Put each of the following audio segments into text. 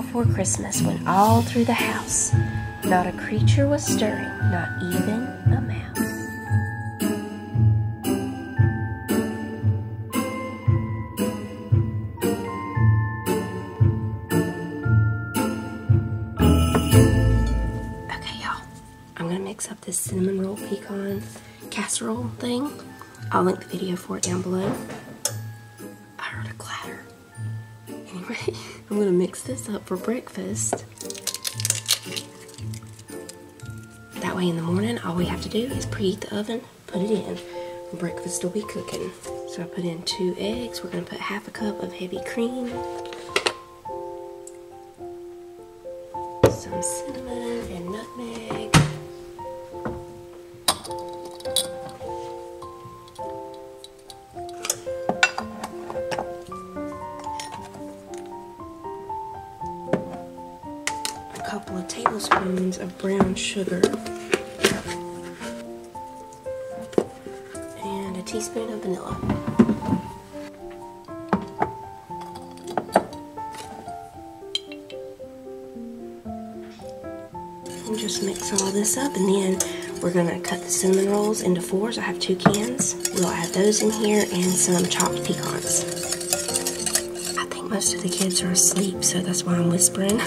before Christmas when all through the house not a creature was stirring, not even a mouse. Okay, y'all, I'm gonna mix up this cinnamon roll pecan casserole thing. I'll link the video for it down below. I heard a clatter. Anyway, I'm gonna mix this up for breakfast. That way in the morning, all we have to do is preheat the oven, put it in. Breakfast will be cooking. So I put in 2 eggs. We're gonna put half a cup of heavy cream. Some cinnamon and nutmeg. Couple of tablespoons of brown sugar and a teaspoon of vanilla. And just mix all this up, and then we're gonna cut the cinnamon rolls into 4s. I have 2 cans. We'll add those in here and some chopped pecans. I think most of the kids are asleep, so that's why I'm whispering.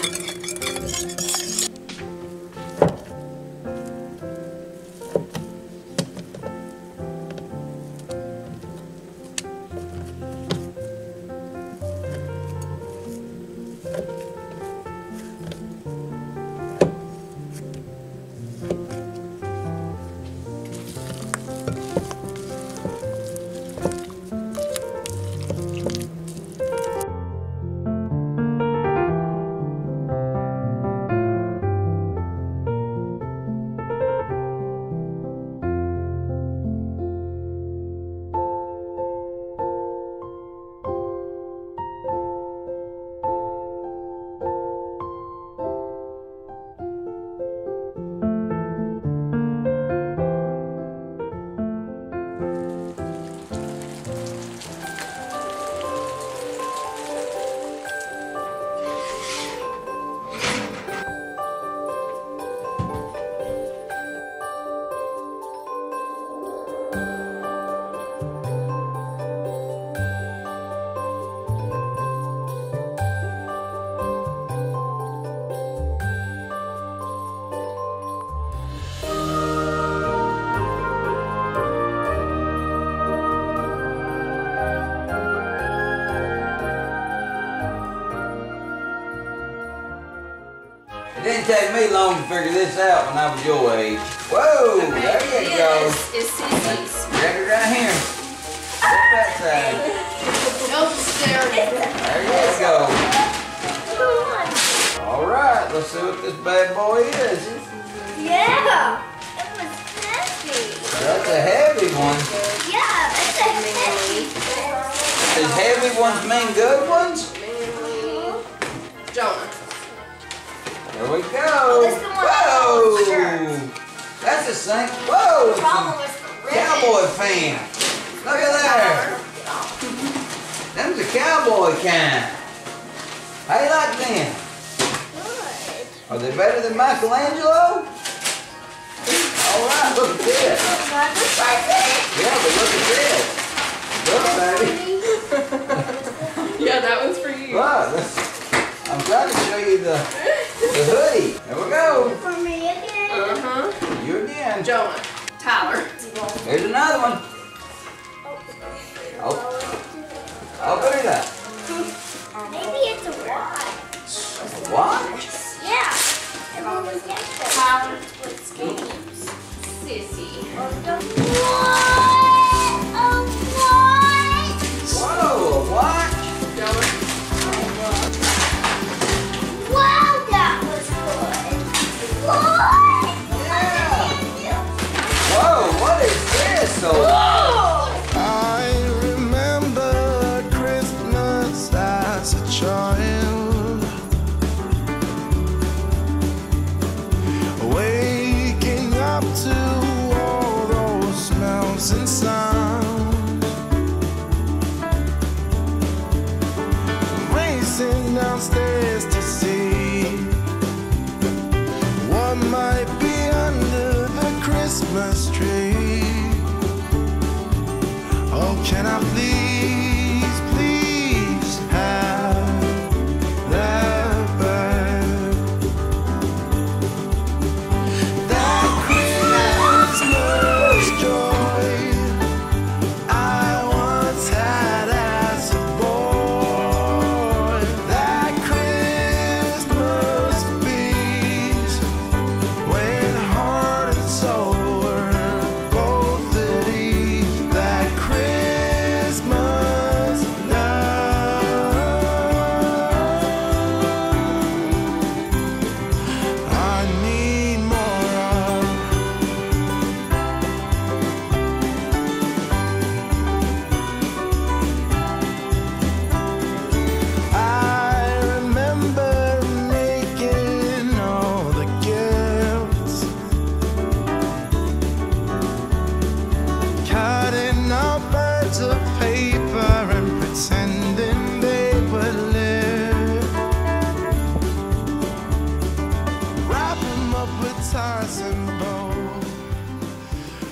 It didn't take me long to figure this out when I was your age. Whoa, okay, there you go. It's Sissy's. Record right here. Step that side. Don't stare at it. There you go. All right, let's see what this bad boy is. Yeah, it was heavy. That's a heavy one. Yeah, it's a heavy. Does heavy ones mean good ones? Jonah. There we go. Whoa! That's a sink. Whoa! Cowboy fan. Look at there. Them's a cowboy kind. How you like them? Good. Are they better than Michelangelo? All right, look at this. Yeah, but look at this. Look, baby. Yeah, that one's for you. Look, I'm trying to show you the hoodie. There we go. For me again. Uh-huh. You again. Jonah. Tyler. Here's another one. Oh. Open it up. Maybe it's a watch. A watch? Yeah. Everyone was getting Tyler. with games. Sissy. What? A watch? Whoa, a watch? Jonah. Wow, that was good. What? Yeah. Whoa, what is this? So I remember Christmas as a child, waking up to all those smells and sounds, racing downstairs to see Christmas tree. Oh, can I please, please have that back? That Christmas joy I once had as a boy. That Christmas peace when heart and soul were both at ease. That Christmas love I need more of. I remember making all the gifts, cutting out birds of paper and pretending they would live. Wrap 'em up with ties and bows.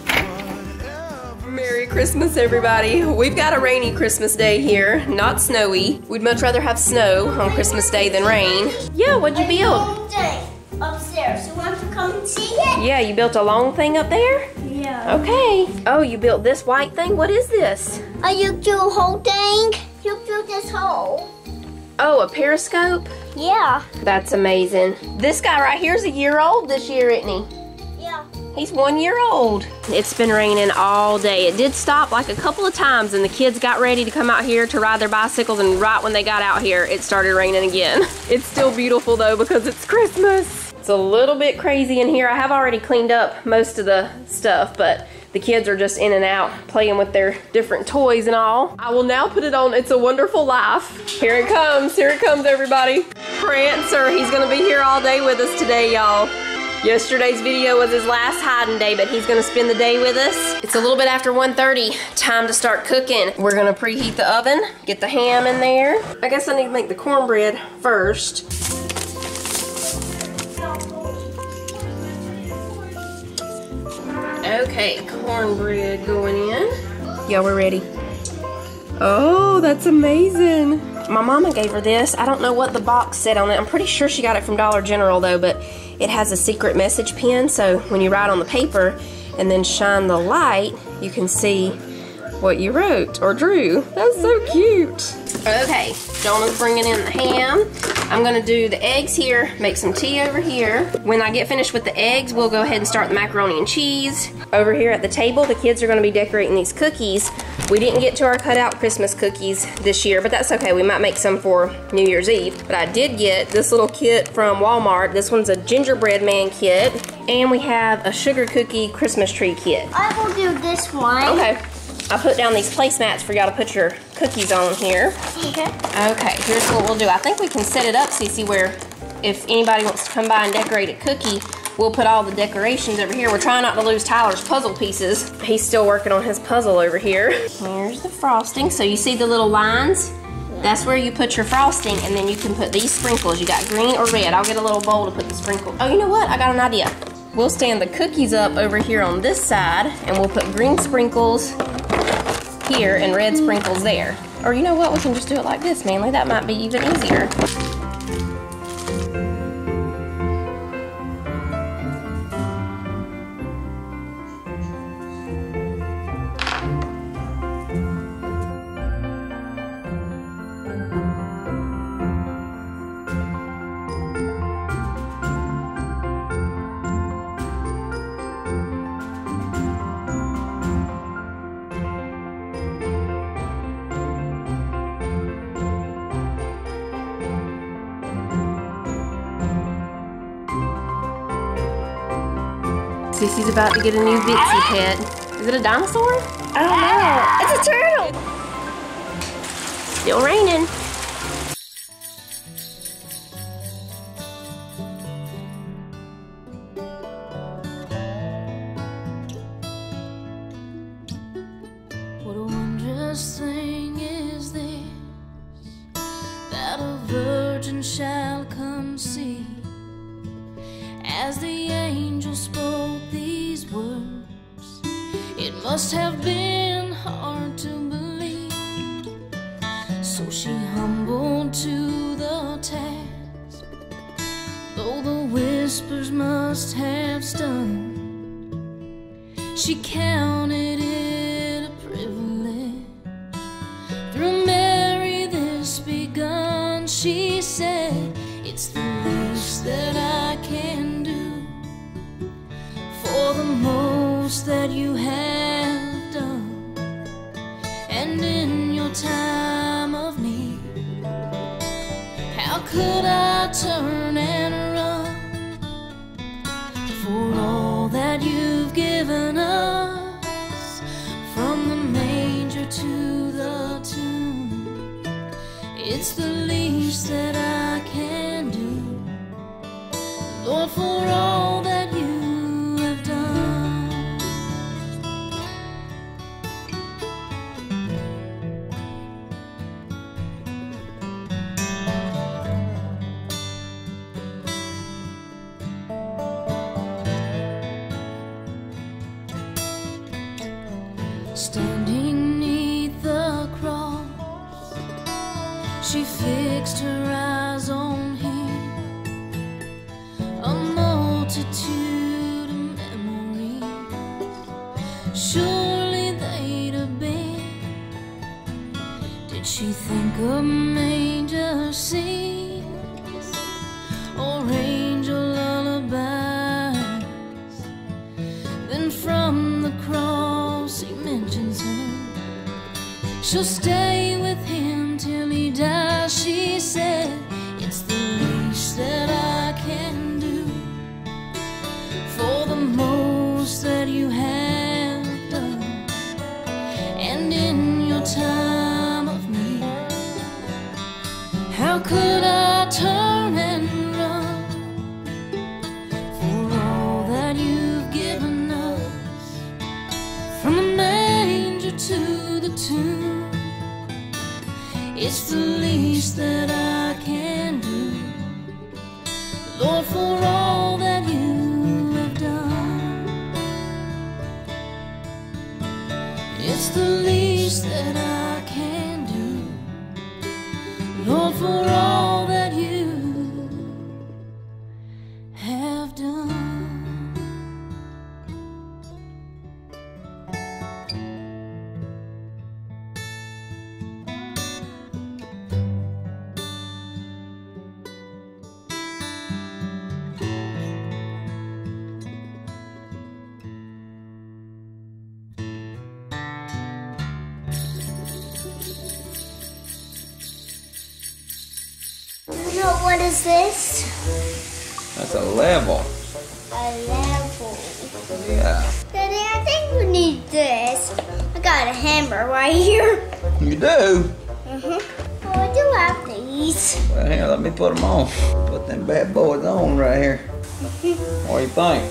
Whatever. Merry Christmas, everybody. We've got a rainy Christmas day here, not snowy. We'd much rather have snow on Christmas Day than rain. Yeah, what'd you build? Long thing upstairs. You want to come and see it? Yeah, you built a long thing up there? Yeah. Okay. Oh, you built this white thing? What is this? You do the whole thing. You do this whole. Oh, a periscope? Yeah. That's amazing. This guy right here is a year old this year, isn't he? Yeah. He's 1 year old. It's been raining all day. It did stop like a couple of times and the kids got ready to come out here to ride their bicycles, and right when they got out here, it started raining again. It's still beautiful though because it's Christmas. It's a little bit crazy in here. I have already cleaned up most of the stuff, but the kids are just in and out playing with their different toys and all. I will now put it on It's a Wonderful Life. Here it comes, everybody. Prancer, he's gonna be here all day with us today, y'all. Yesterday's video was his last hiding day, but he's gonna spend the day with us. It's a little bit after 1:30, time to start cooking. We're gonna preheat the oven, get the ham in there. I guess I need to make the cornbread first. Okay, cornbread going in. Yeah, we're ready. Oh, that's amazing. My mama gave her this. I don't know what the box said on it. I'm pretty sure she got it from Dollar General though, but it has a secret message pin, so when you write on the paper and then shine the light, you can see what you wrote or drew. That's so cute. Okay, Jonah's bringing in the ham. I'm gonna do the eggs here, make some tea over here. When I get finished with the eggs, we'll go ahead and start the macaroni and cheese. Over here at the table, the kids are gonna be decorating these cookies. We didn't get to our cutout Christmas cookies this year, but that's okay. We might make some for New Year's Eve. But I did get this little kit from Walmart. This one's a gingerbread man kit. And we have a sugar cookie Christmas tree kit. I will do this one. Okay. I put down these placemats for y'all to put your cookies on here. Okay. Okay, here's what we'll do. I think we can set it up, Cece, where if anybody wants to come by and decorate a cookie, we'll put all the decorations over here. We're trying not to lose Tyler's puzzle pieces. He's still working on his puzzle over here. Here's the frosting. So you see the little lines? That's where you put your frosting, and then you can put these sprinkles. You got green or red. I'll get a little bowl to put the sprinkle. Oh, you know what? I got an idea. We'll stand the cookies up over here on this side, and we'll put green sprinkles here and red sprinkles there. Or you know what? We can just do it like this, Manly. That might be even easier. Cece's about to get a new Bitsy pet. Is it a dinosaur? I don't know. It's a turtle. Still raining. What a wondrous thing is this, that a virgin shall conceive. As the angel spoke these words, must have been hard to believe. So she humbled to the task, though the whispers must have stung. She counted it a privilege. Through Mary this begun, she said, it's the least that I can do for the most that you have done. And in your time of need, how could I turn and run for all that you've given us? From the manger to the tomb, it's the least that I can do, Lord, for all that you have done. Standing neath the cross, she fixed her eyes on him. A multitude of memories, surely they'd have been. Did she think of manger scenes or angel lullabies? Then from the cross he mentions her. She'll stay with him till he dies, she said. It's the least that I can do for the most that you have done. And in your time of need, how could I turn and run for all that you've given us? From the manger to the tomb, it's the least that I can do, Lord, for all that you have done. It's the least that I can do, Lord, for all that you have done. What is this? That's a level. A level. Yeah. Daddy, I think we need this. I got a hammer right here. You do? Oh, I do have these. Well, here, let me put them on. Put them bad boys on right here. What do you think?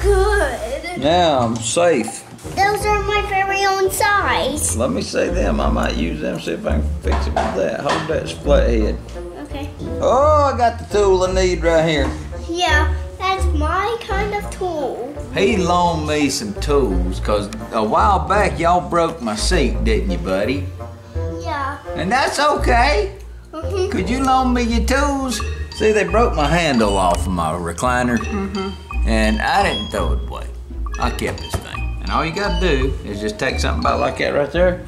Good. Yeah, I'm safe. Those are my very own size. Let me see them. I might use them, see if I can fix it with that. Hold that split head. Okay. Oh, I got the tool I need right here. Yeah, that's my kind of tool. He loaned me some tools, because a while back y'all broke my sink, didn't you, buddy? Yeah. And that's okay. Could you loan me your tools? See, they broke my handle off of my recliner, and I didn't throw it away. I kept this thing. And all you gotta do is just take something about like that right there,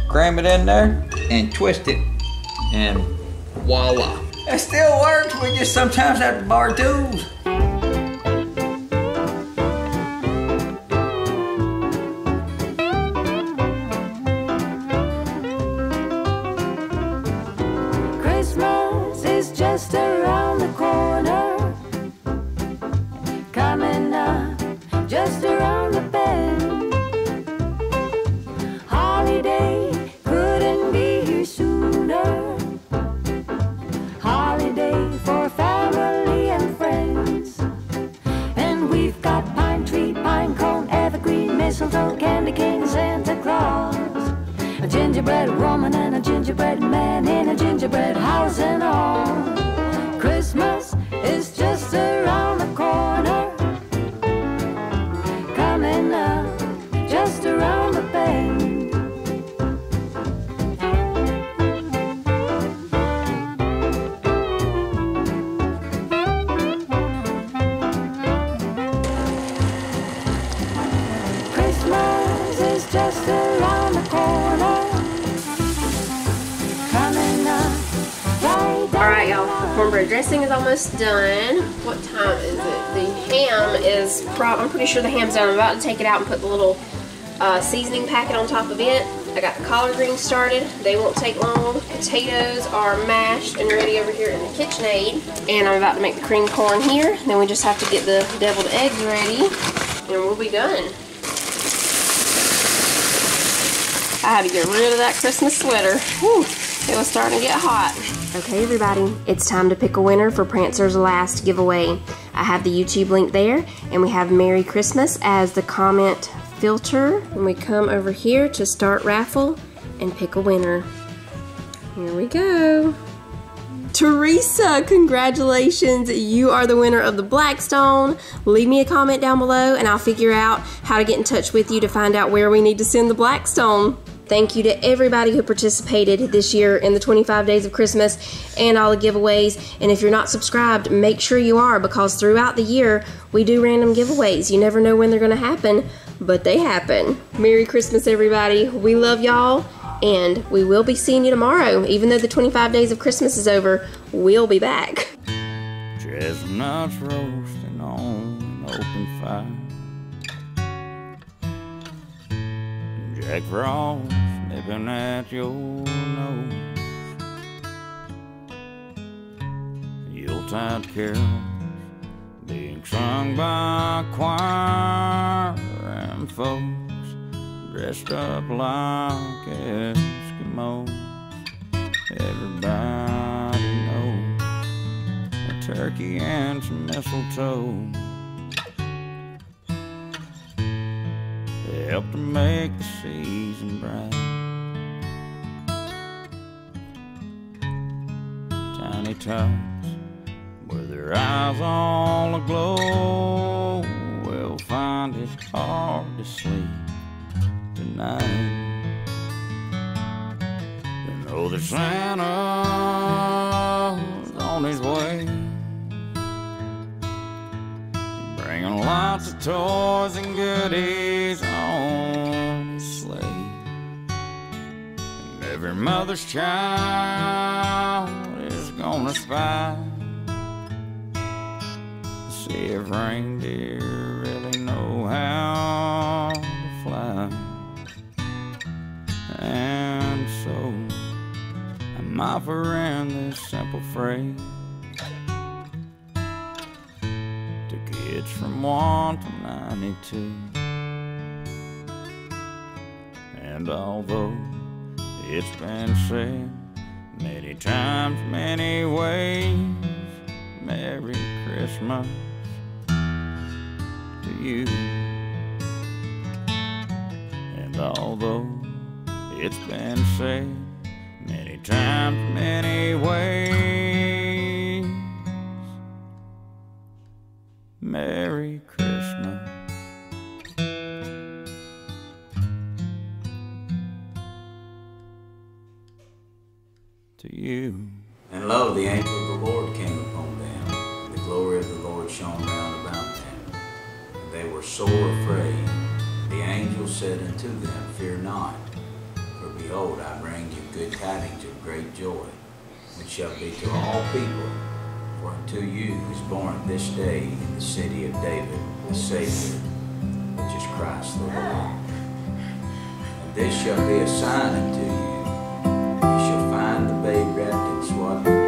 cram it in there, and twist it, and voila. It still works, we just sometimes have to borrow tools. Christmas is just around the corner, coming up just around the bend. Holiday couldn't be here sooner. Holiday for family and friends. And we've got pine tree, pine cone, evergreen, mistletoe, candy cane, Santa Claus, a gingerbread woman and a gingerbread man in a gingerbread house and all. Christmas is just around the corner, coming up just around the cornbread dressing is almost done. What time is it? The ham is, I'm pretty sure the ham's done. I'm about to take it out and put the little seasoning packet on top of it. I got the collard greens started. They won't take long. Potatoes are mashed and ready over here in the KitchenAid. And I'm about to make the cream corn here. Then we just have to get the deviled eggs ready and we'll be done. I had to get rid of that Christmas sweater. Whew, it was starting to get hot. Okay, everybody, it's time to pick a winner for Prancer's last giveaway. I have the YouTube link there, and we have Merry Christmas as the comment filter. And we come over here to start raffle and pick a winner. Here we go. Teresa, congratulations. You are the winner of the Blackstone. Leave me a comment down below and I'll figure out how to get in touch with you to find out where we need to send the Blackstone. Thank you to everybody who participated this year in the 25 Days of Christmas and all the giveaways. And if you're not subscribed, make sure you are, because throughout the year, we do random giveaways. You never know when they're gonna happen, but they happen. Merry Christmas, everybody. We love y'all, and we will be seeing you tomorrow. Even though the 25 Days of Christmas is over, we'll be back. Chestnuts roasting on an open fire. Jack Frost nipping at your nose. Yuletide carols being sung by choir, and folks dressed up like Eskimos. Everybody knows a turkey and some mistletoe help to make the season bright. Tiny tots with their eyes all aglow will find it hard to sleep tonight. They know that Santa's on his way, bringing lots of toys and goodies on his sleigh. And every mother's child is gonna spy, see if reindeer really know how to fly. And so I'm offering this simple phrase to kids from 1 to 92. And although it's been said many times, many ways, Merry Christmas to you. And although it's been said many times, many ways, Merry Christmas to you. And lo, the angel of the Lord came upon them. The glory of the Lord shone round about them. And they were sore afraid. The angel said unto them, Fear not, for behold, I bring you good tidings of great joy, which shall be to all people. For unto you is born this day in the city of David a Savior, which is Christ the Lord. And this shall be a sign unto you. You shall find the babe wrapped in swaddling